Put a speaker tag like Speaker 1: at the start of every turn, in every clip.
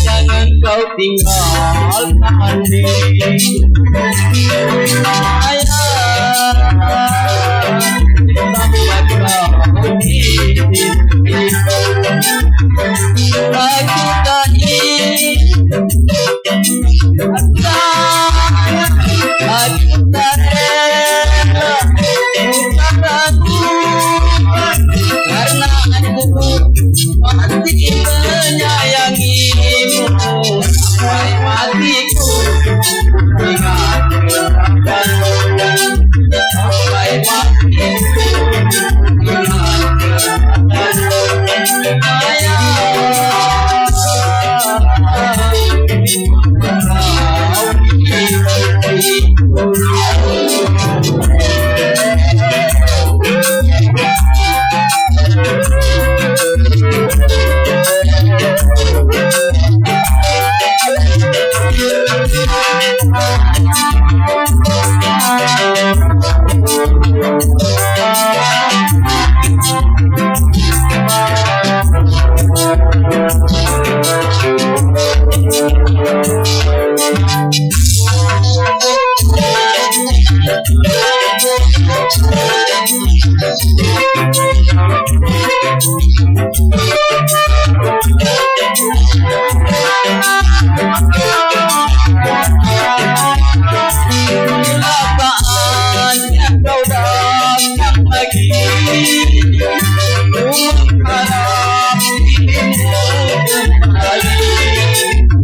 Speaker 1: Jangan kau tinggalkan diri. Karena aku masih menyayangimu sampai matiku, ingatkan sampai matiku, Saatnya kau datang lagi, harap dirimu kembali.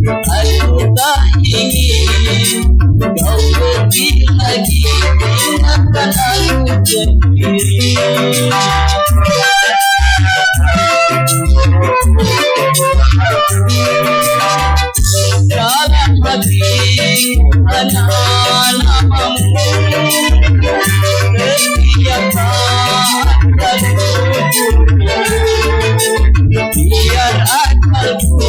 Speaker 1: Aku tak ingin kau pergi lagi, ingatkan aku sendiri. Dalam hati hanya namamu, setiap saat dan biar akalku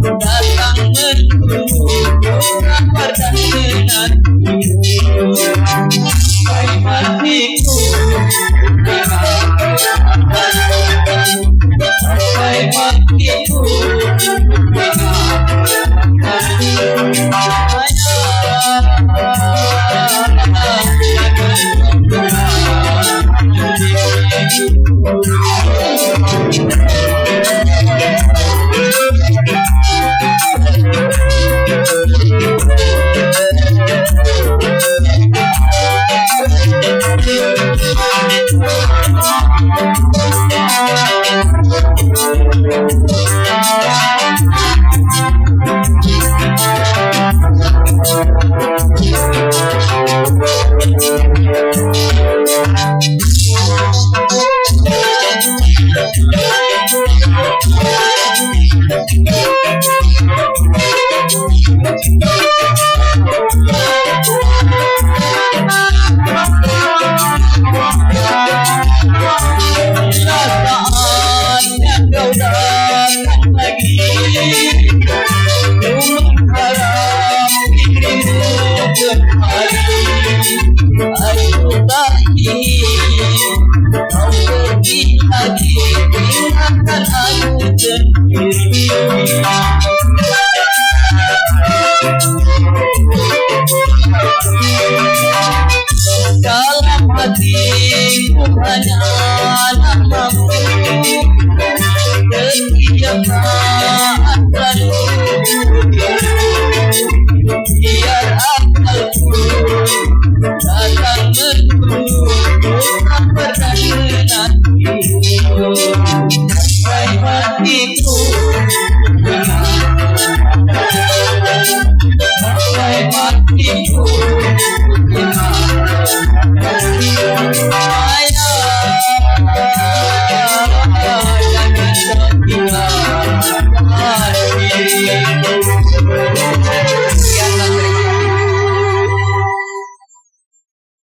Speaker 1: datang menunggu kabar dan menantimu. Sampai matiku, sampai matiku, saatnya kau datang lagi, harap dirimu kembali. Aku tak ingin kau pergi lagi, ingatkan aku sendiri. Dalam hatiku hanya namamu, setiap